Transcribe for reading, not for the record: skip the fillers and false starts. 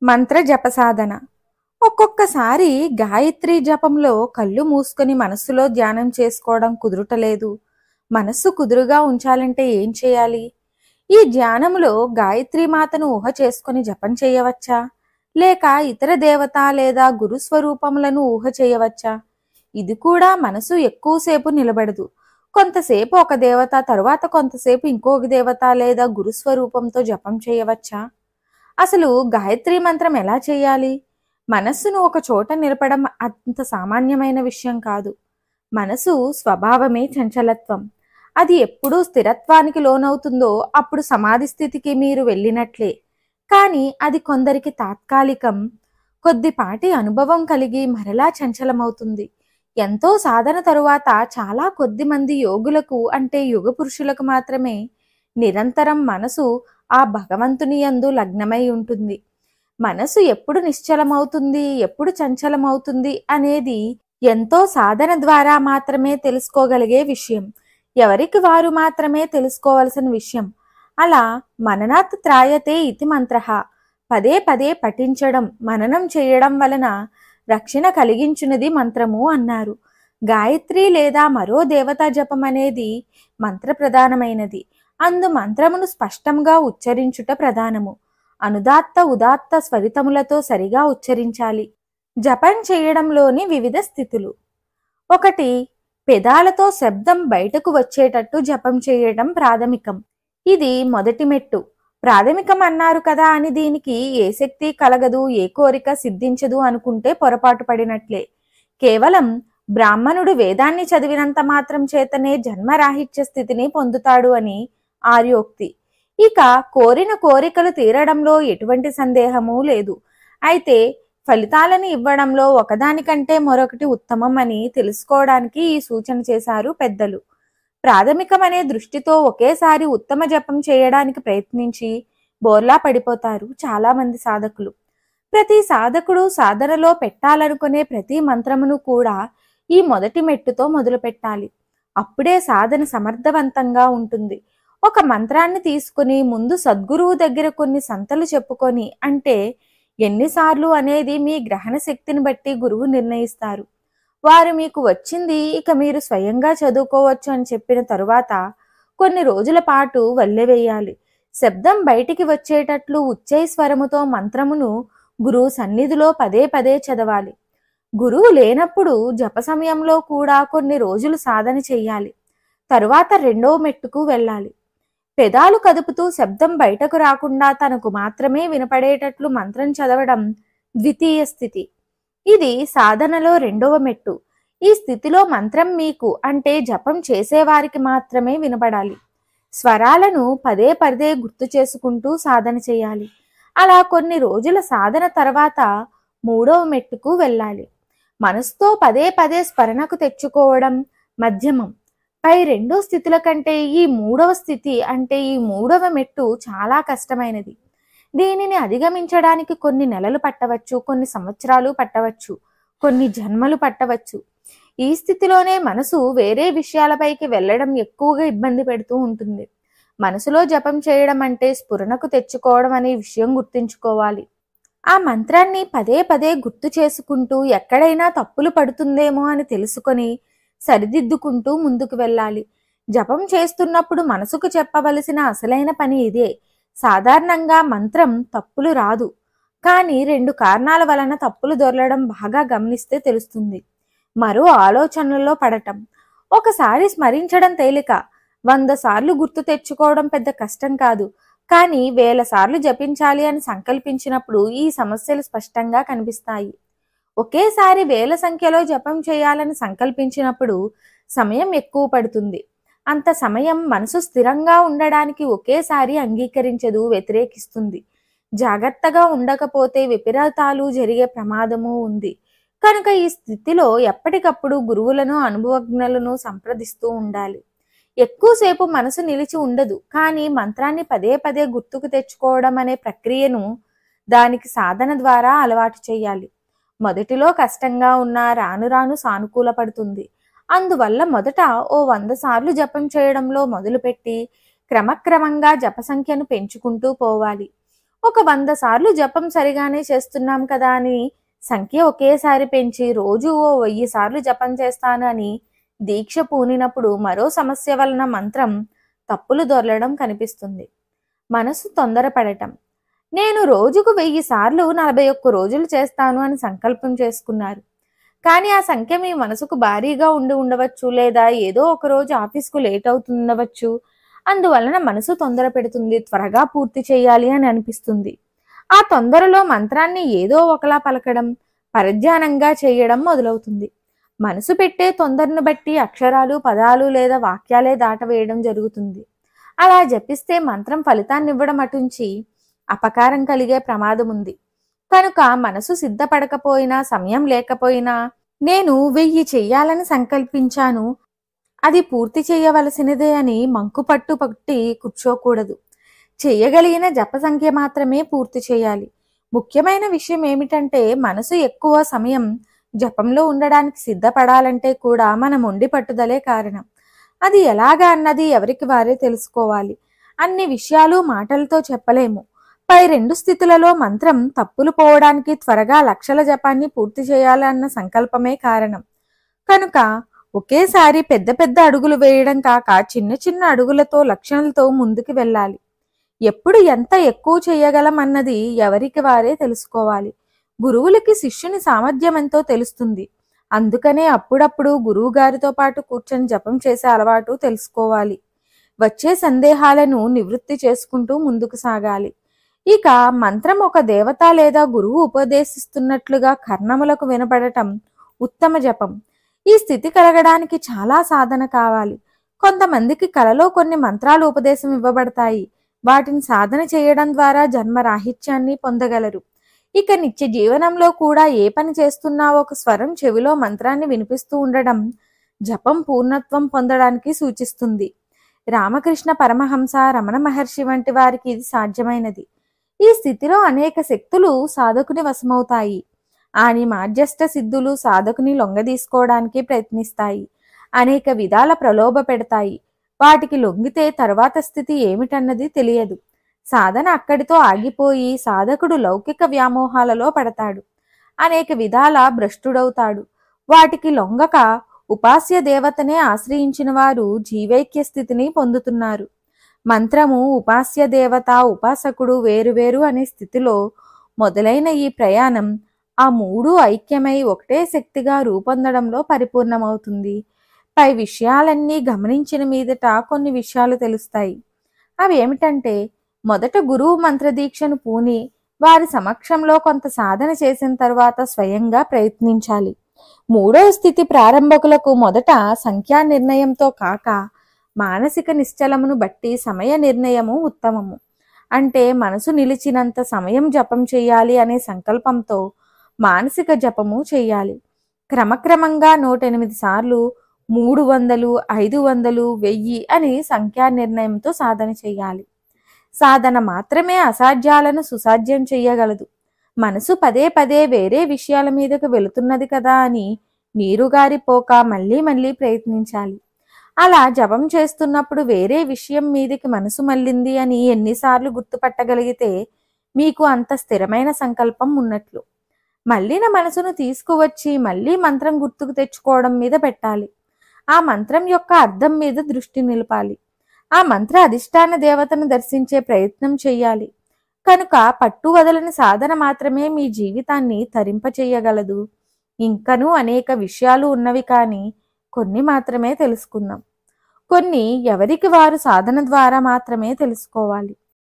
మంత్ర జప సాధన. ఒక్కొక్కసారి గాయత్రి జపంలో కళ్ళు మూసుకొని మనస్సులో ధ్యానం చేసుకోవడం కుదురుటలేదు. మనస్సు కుదురుగా ఉంచాలంటే ఏం చేయాలి? ఈ ధ్యానంలో గాయత్రి మాతను ఊహ చేసుకొని జపం చేయవచ్చా? లేక ఇతర దేవత లేదా గురు స్వరూపములను ఊహ చేయవచ్చా? ఇది కూడా మనసు ఎక్కువసేపు నిలబడదు. కొంతసేపు ఒక దేవత, తరువాత కొంతసేపు ఇంకొక దేవత లేదా గురుస్వరూపంతో జపం చేయవచ్చా? అసలు గాయత్రి మంత్రం ఎలా చేయాలి? మనస్సును ఒక చోట నిలపడం అంత సామాన్యమైన విషయం కాదు. మనసు స్వభావమే చంచలత్వం. అది ఎప్పుడు స్థిరత్వానికి లోనవుతుందో అప్పుడు సమాధి స్థితికి మీరు వెళ్ళినట్లే. కానీ అది కొందరికి తాత్కాలికం. కొద్దిపాటి అనుభవం కలిగి మరలా చంచలమవుతుంది. ఎంతో సాధన తరువాత చాలా కొద్ది మంది యోగులకు, అంటే యుగ పురుషులకు మాత్రమే నిరంతరం మనసు ఆ భగవంతుని యందు లగ్నమై ఉంటుంది. మనసు ఎప్పుడు నిశ్చలమవుతుంది, ఎప్పుడు చంచలమవుతుంది అనేది ఎంతో సాధన ద్వారా మాత్రమే తెలుసుకోగలిగే విషయం. ఎవరికి వారు మాత్రమే తెలుసుకోవలసిన విషయం. అలా మననాత్ త్రాయతే ఇతి మంత్రః. పదే పదే పఠించడం, మననం చేయడం వలన రక్షణ కలిగించున్నది మంత్రము అన్నారు. గాయత్రి లేదా మరో దేవతా జపం అనేది మంత్ర ప్రధానమైనది. అందు మంత్రమును స్పష్టంగా ఉచ్చరించుట ప్రధానము. అనుదాత్త ఉదాత్త స్వరితములతో సరిగా ఉచ్చరించాలి. జపం చేయడంలోని వివిధ స్థితులు. 1. పెదాలతో శబ్దం బయటకు వచ్చేటట్టు జపం చేయడం ప్రాథమికం. ఇది మొదటి మెట్టు. ప్రాథమికం అన్నారు కదా అని దీనికి ఏ శక్తి కలగదు, ఏ కోరిక సిద్ధించదు అనుకుంటే పొరపాటు పడినట్లే. కేవలం బ్రాహ్మణుడు వేదాన్ని చదివినంత మాత్రం చేతనే జన్మరాహిత్య స్థితిని పొందుతాడు అని ఆర్యోక్తి. ఇక కోరిన కోరికలు తీరడంలో ఎటువంటి సందేహమూ లేదు. అయితే ఫలితాలను ఇవ్వడంలో ఒకదానికంటే మరొకటి ఉత్తమం అని తెలుసుకోవడానికి ఈ సూచన చేశారు పెద్దలు. ప్రాథమికమనే దృష్టితో ఒకేసారి ఉత్తమ జపం చేయడానికి ప్రయత్నించి బోర్లా పడిపోతారు చాలా మంది సాధకులు. ప్రతి సాధకుడు సాధనలో పెట్టాలనుకునే ప్రతి మంత్రమును కూడా ఈ మొదటి మెట్టుతో మొదలు పెట్టాలి. అప్పుడే సాధన సమర్థవంతంగా ఉంటుంది. ఒక మంత్రాన్ని తీసుకుని ముందు సద్గురువు దగ్గర కొన్ని సంతలు చెప్పుకొని, అంటే ఎన్నిసార్లు అనేది మీ గ్రహణ శక్తిని బట్టి గురువు నిర్ణయిస్తారు. వారు మీకు వచ్చింది ఇక మీరు స్వయంగా చదువుకోవచ్చు అని చెప్పిన తరువాత కొన్ని రోజుల పాటు వల్లెవేయాలి. శబ్దం బయటికి వచ్చేటట్లు ఉచ్చైస్వరముతో మంత్రమును గురువు సన్నిధిలో పదే పదే చదవాలి. గురువు లేనప్పుడు జప సమయంలో కూడా కొన్ని రోజులు సాధన చెయ్యాలి. తరువాత రెండవ మెట్టుకు వెళ్ళాలి. పెదాలు కదుపుతూ శబ్దం బయటకు రాకుండా తనకు మాత్రమే వినపడేటట్లు మంత్రం చదవడం ద్వితీయ స్థితి. ఇది సాధనలో రెండవ మెట్టు. ఈ స్థితిలో మంత్రం మీకు, అంటే జపం చేసేవారికి మాత్రమే వినపడాలి. స్వరాలను పదే పదే గుర్తు చేసుకుంటూ సాధన చేయాలి. అలా కొన్ని రోజుల సాధన తర్వాత మూడవ మెట్టుకు వెళ్ళాలి. మనసుతో పదే పదే స్మరణకు తెచ్చుకోవడం మధ్యమం. పై రెండో స్థితుల కంటే ఈ మూడవ స్థితి, అంటే ఈ మూడవ మెట్టు చాలా కష్టమైనది. దీనిని అధిగమించడానికి కొన్ని నెలలు పట్టవచ్చు, కొన్ని సంవత్సరాలు పట్టవచ్చు, కొన్ని జన్మలు పట్టవచ్చు. ఈ స్థితిలోనే మనసు వేరే విషయాలపైకి వెళ్ళడం ఎక్కువగా ఇబ్బంది పెడుతూ ఉంటుంది. మనసులో జపం చేయడం అంటే స్ఫురణకు తెచ్చుకోవడం అనే విషయం గుర్తుంచుకోవాలి. ఆ మంత్రాన్ని పదే పదే గుర్తు చేసుకుంటూ ఎక్కడైనా తప్పులు పడుతుందేమో అని తెలుసుకొని సరిదిద్దుకుంటూ ముందుకు వెళ్ళాలి. జపం చేస్తున్నప్పుడు మనసుకు చెప్పవలసిన అసలైన పని ఇదే. సాధారణంగా మంత్రం తప్పులు రాదు, కానీ 2 కారణాల వలన తప్పులు దొరలడం బాగా గమనిస్తే తెలుస్తుంది. మరో ఆలోచనల్లో పడటం. ఒకసారి స్మరించడం తేలిక, 100 సార్లు గుర్తు తెచ్చుకోవడం పెద్ద కష్టం కాదు. కానీ 1000 సార్లు జపించాలి అని సంకల్పించినప్పుడు ఈ సమస్యలు స్పష్టంగా కనిపిస్తాయి. ఒకేసారి 1000 సంఖ్యలో జపం చేయాలని సంకల్పించినప్పుడు సమయం ఎక్కువ పడుతుంది. అంత సమయం మనసు స్థిరంగా ఉండడానికి ఒకేసారి అంగీకరించదు, వ్యతిరేకిస్తుంది. జాగ్రత్తగా ఉండకపోతే విపరీతాలు జరిగే ప్రమాదము ఉంది. కనుక ఈ స్థితిలో ఎప్పటికప్పుడు గురువులను, అనుభవజ్ఞులను సంప్రదిస్తూ ఉండాలి. ఎక్కువసేపు మనసు నిలిచి ఉండదు, కానీ మంత్రాన్ని పదే పదే గుర్తుకు తెచ్చుకోవడం అనే ప్రక్రియను దానికి సాధన ద్వారా అలవాటు చేయాలి. మొదటిలో కష్టంగా ఉన్న రాను రాను సానుకూల పడుతుంది. అందువల్ల మొదట ఓ 100 సార్లు జపం చేయడంలో మొదలుపెట్టి క్రమక్రమంగా జప సంఖ్యను పెంచుకుంటూ పోవాలి. ఒక 100 సార్లు జపం సరిగానే చేస్తున్నాం కదా అని సంఖ్య ఒకేసారి పెంచి రోజు ఓ 1000 సార్లు జపం చేస్తాను అని దీక్ష పూనినప్పుడు మరో సమస్య వలన మంత్రం తప్పులు దొర్లడం కనిపిస్తుంది. మనసు తొందరపడటం. నేను రోజుకు 1000 సార్లు 41 రోజులు చేస్తాను అని సంకల్పం చేసుకున్నారు. కానీ ఆ సంఖ్య మీ మనసుకు భారీగా ఉండవచ్చు, లేదా ఏదో ఒక రోజు ఆఫీస్కు లేట్ అవుతుండవచ్చు. అందువలన మనసు తొందర పెడుతుంది, త్వరగా పూర్తి చేయాలి అని అనిపిస్తుంది. ఆ తొందరలో మంత్రాన్ని ఏదో ఒకలా పలకడం, పరధ్యానంగా చేయడం మొదలవుతుంది. మనసు పెట్టే తొందరను బట్టి అక్షరాలు, పదాలు లేదా వాక్యాలే దాటవేయడం జరుగుతుంది. అలా జపిస్తే మంత్రం ఫలితాన్నివ్వడం అటుంచి అపకారం కలిగే ప్రమాదం ఉంది. కనుక మనసు సిద్ధపడకపోయినా, సమయం లేకపోయినా, నేను 1000 చెయ్యాలని సంకల్పించాను, అది పూర్తి చేయవలసినదే అని మంకుపట్టు పట్టి కూర్చోకూడదు. చెయ్యగలిగిన జప సంఖ్య మాత్రమే పూర్తి చేయాలి. ముఖ్యమైన విషయం ఏమిటంటే, మనసు ఎక్కువ సమయం జపంలో ఉండడానికి సిద్ధపడాలంటే కూడా మన మొండి పట్టుదలే కారణం. అది ఎలాగా అన్నది ఎవరికి వారే తెలుసుకోవాలి. అన్ని విషయాలు మాటలతో చెప్పలేము. పై 2 స్థితులలో మంత్రం తప్పులు పోవడానికి త్వరగా లక్షల జపాన్ని పూర్తి చేయాలన్న సంకల్పమే కారణం. కనుక ఒకేసారి పెద్ద పెద్ద అడుగులు వేయడం కాక చిన్న చిన్న అడుగులతో లక్షణలతో ముందుకు వెళ్ళాలి. ఎప్పుడు ఎంత ఎక్కువ చేయగలం అన్నది ఎవరికి వారే తెలుసుకోవాలి. గురువులకి శిష్యుని సామర్థ్యం ఎంతో తెలుస్తుంది. అందుకనే అప్పుడప్పుడు గురువు గారితో పాటు కూర్చొని జపం చేసే అలవాటు తెలుసుకోవాలి. వచ్చే సందేహాలను నివృత్తి చేసుకుంటూ ముందుకు సాగాలి. ఇక మంత్రం ఒక దేవత లేదా గురువు ఉపదేశిస్తున్నట్లుగా కర్ణములకు వినపడటం ఉత్తమ జపం. ఈ స్థితి కలగడానికి చాలా సాధన కావాలి. కొంతమందికి కలలో కొన్ని మంత్రాలు ఉపదేశం ఇవ్వబడతాయి. వాటిని సాధన చేయడం ద్వారా జన్మ రాహిత్యాన్ని పొందగలరు. ఇక నిత్య జీవనంలో కూడా ఏ పని చేస్తున్నా ఒక స్వరం చెవిలో మంత్రాన్ని వినిపిస్తూ ఉండడం జపం పూర్ణత్వం పొందడానికి సూచిస్తుంది. రామకృష్ణ పరమహంస, రమణ మహర్షి వంటి వారికి ఇది సాధ్యమైనది. ఈ స్థితిలో అనేక శక్తులు సాధకుని వశమవుతాయి. ఆని మాధ్యస్థ సిద్ధులు సాధకుని లొంగదీసుకోవడానికి ప్రయత్నిస్తాయి. అనేక విధాల ప్రలోభ పెడతాయి. వాటికి లొంగితే తరువాత స్థితి ఏమిటన్నది తెలియదు. సాధన అక్కడితో ఆగిపోయి సాధకుడు లౌకిక వ్యామోహాలలో పడతాడు. అనేక విధాల భ్రష్టుడవుతాడు. వాటికి లొంగక ఉపాస్య దేవతనే ఆశ్రయించిన వారు జీవైక్య స్థితిని పొందుతున్నారు. మంత్రము, ఉపాస్య దేవత, ఉపాసకుడు వేరువేరు అనే స్థితిలో మొదలైన ఈ ప్రయాణం ఆ 3 ఐక్యమై ఒకటే శక్తిగా రూపొందడంలో పరిపూర్ణమవుతుంది. పై విషయాలన్నీ గమనించిన మీదట కొన్ని విషయాలు తెలుస్తాయి. అవి ఏమిటంటే, మొదట గురువు మంత్రదీక్షను పూని వారి సమక్షంలో కొంత సాధన చేసిన తర్వాత స్వయంగా ప్రయత్నించాలి. 3వ స్థితి ప్రారంభకులకు మొదట సంఖ్యా నిర్ణయంతో కాక మానసిక నిశ్చలమును బట్టి సమయ నిర్ణయము ఉత్తమము. అంటే మనసు నిలిచినంత సమయం జపం చేయాలి అనే సంకల్పంతో మానసిక జపము చేయాలి. క్రమక్రమంగా 108 సార్లు, 300, 500, 1000 అని సంఖ్యా నిర్ణయంతో సాధన చేయాలి. సాధన మాత్రమే అసాధ్యాలను సుసాధ్యం చెయ్యగలదు. మనసు పదే పదే వేరే విషయాల మీదకు వెళుతున్నది కదా అని నీరుగారిపోక మళ్ళీ మళ్ళీ ప్రయత్నించాలి. అలా జపం చేస్తున్నప్పుడు వేరే విషయం మీదకి మనసు మళ్ళింది అని ఎన్నిసార్లు గుర్తుపట్టగలిగితే మీకు అంత స్థిరమైన సంకల్పం ఉన్నట్లు. మళ్ళిన మనసును తీసుకువచ్చి మళ్ళీ మంత్రం గుర్తుకు తెచ్చుకోవడం మీద పెట్టాలి. ఆ మంత్రం యొక్క అర్థం మీద దృష్టి నిలపాలి. ఆ మంత్ర అధిష్టాన దేవతను దర్శించే ప్రయత్నం చెయ్యాలి. కనుక పట్టు వదలని సాధన మాత్రమే మీ జీవితాన్ని తరింపచేయగలదు. ఇంకనూ అనేక విషయాలు ఉన్నవి, కానీ కొన్ని మాత్రమే తెలుసుకుందాం. కొన్ని ఎవరికి వారు సాధన ద్వారా మాత్రమే తెలుసుకోవాలి.